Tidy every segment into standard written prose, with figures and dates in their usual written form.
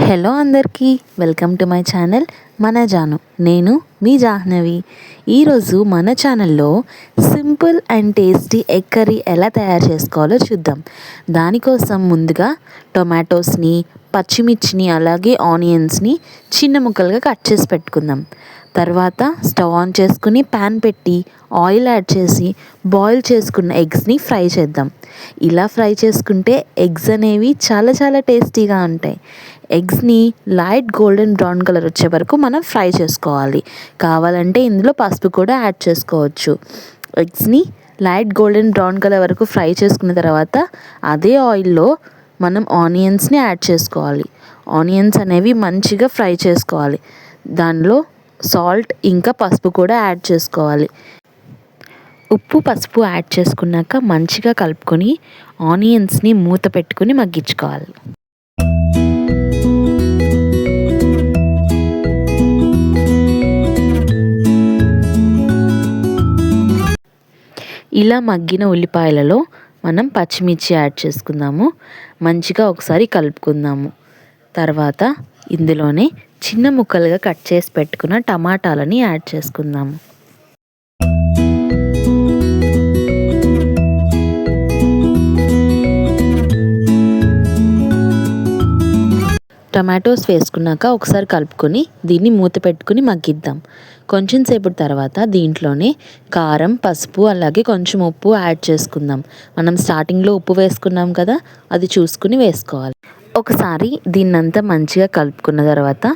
Hello అందరికీ, welcome to my channel మన జాను. నేను మీ జాహ్నవి. ఈరోజు మన ఛానల్లో simple and tasty egg curry ఎలా తయారు చేసుకోవాలో చూద్దాం. దానికోసం ముందుగా టొమాటోస్ని, పచ్చిమిర్చిని అలాగే ఆనియన్స్ని చిన్న ముక్కలుగా కట్ చేసి పెట్టుకుందాం. తర్వాత స్టవ్ ఆన్ చేసుకుని ప్యాన్ పెట్టి ఆయిల్ యాడ్ చేసి బాయిల్ చేసుకున్న ఎగ్స్ని ఫ్రై చేద్దాం. ఇలా ఫ్రై చేసుకుంటే ఎగ్స్ అనేవి చాలా చాలా టేస్టీగా ఉంటాయి. ఎగ్స్ని లైట్ గోల్డెన్ బ్రౌన్ కలర్ వచ్చే వరకు మనం ఫ్రై చేసుకోవాలి. కావాలంటే ఇందులో పసుపు కూడా యాడ్ చేసుకోవచ్చు. ఎగ్స్ని లైట్ గోల్డెన్ బ్రౌన్ కలర్ వరకు ఫ్రై చేసుకున్న తర్వాత అదే ఆయిల్లో మనం ఆనియన్స్ని యాడ్ చేసుకోవాలి. ఆనియన్స్ అనేవి మంచిగా ఫ్రై చేసుకోవాలి. దానిలో సాల్ట్ ఇంకా పసుపు కూడా యాడ్ చేసుకోవాలి. ఉప్పు పసుపు యాడ్ చేసుకున్నాక మంచిగా కలుపుకొని ఆనియన్స్ని మూత పెట్టుకుని మగ్గించుకోవాలి. ఇలా మగ్గిన ఉల్లిపాయలలో మనం పచ్చిమిర్చి యాడ్ చేసుకుందాము. మంచిగా ఒకసారి కలుపుకుందాము. తర్వాత ఇందులోనే చిన్న ముక్కలుగా కట్ చేసి పెట్టుకున్న టమాటాలని యాడ్ చేసుకుందాము. టమాటోస్ వేసుకున్నాక ఒకసారి కలుపుకొని దీన్ని మూత పెట్టుకుని మగ్గిద్దాం. కొంచెం సేపటి తర్వాత దీంట్లోనే కారం, పసుపు అలాగే కొంచెం ఉప్పు యాడ్ చేసుకుందాం. మనం స్టార్టింగ్లో ఉప్పు వేసుకున్నాం కదా, అది చూసుకుని వేసుకోవాలి. ఒకసారి దీన్నంతా మంచిగా కలుపుకున్న తర్వాత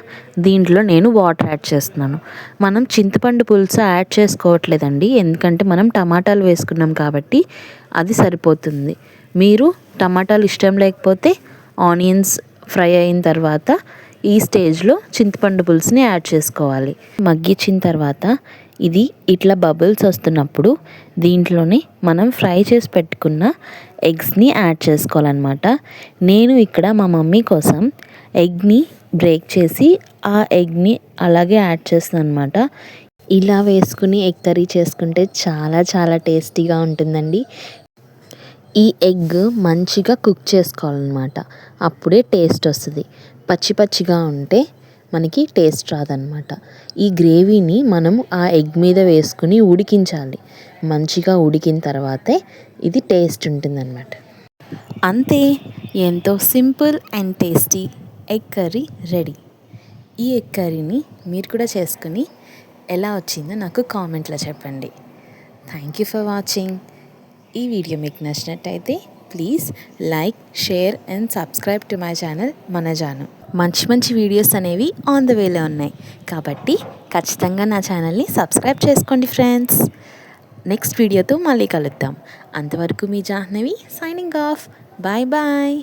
దీంట్లో నేను వాటర్ యాడ్ చేస్తున్నాను. మనం చింతపండు పులుసు యాడ్ చేసుకోవట్లేదండి, ఎందుకంటే మనం టమాటాలు వేసుకున్నాం కాబట్టి అది సరిపోతుంది. మీరు టమాటాలు ఇష్టం లేకపోతే ఆనియన్స్ ఫ్రై అయిన తర్వాత ఈ స్టేజ్లో చింతపండు పులుసుని యాడ్ చేసుకోవాలి. మగ్గించిన తర్వాత ఇది ఇట్లా బబుల్స్ వస్తున్నప్పుడు దీంట్లోనే మనం ఫ్రై చేసి పెట్టుకున్న ఎగ్స్ని యాడ్ చేసుకోవాలన్నమాట. నేను ఇక్కడ మా మమ్మీ కోసం ఎగ్ని బ్రేక్ చేసి ఆ ఎగ్ని అలాగే యాడ్ చేస్తాను అనమాట. ఇలా వేసుకుని ఎగ్ కర్రీ చేసుకుంటే చాలా చాలా టేస్టీగా ఉంటుందండి. ఈ ఎగ్ మంచిగా కుక్ చేసుకోవాలన్నమాట, అప్పుడే టేస్ట్ వస్తుంది. పచ్చి పచ్చిగా ఉంటే మనకి టేస్ట్ రాదనమాట. ఈ గ్రేవీని మనము ఆ ఎగ్ మీద వేసుకుని ఉడికించాలి. మంచిగా ఉడికిన తర్వాతే ఇది టేస్ట్ ఉంటుందన్నమాట. అంతే, ఎంతో simple and tasty egg curry ready. ఈ ఎగ్ కర్రీని మీరు కూడా చేసుకుని ఎలా వచ్చిందో నాకు కామెంట్లో చెప్పండి. Thank you for watching. ఈ వీడియో మీకు నచ్చినట్టయితే please like, share and subscribe to my channel మన జాను. మంచి మంచి వీడియోస్ అనేవి ఆన్ ద వేలో ఉన్నాయి కాబట్టి ఖచ్చితంగా నా ఛానల్ని సబ్స్క్రైబ్ చేసుకోండి ఫ్రెండ్స్. నెక్స్ట్ వీడియోతో మళ్ళీ కలుద్దాం. అంతవరకు మీ Jahnavi signing off. Bye bye.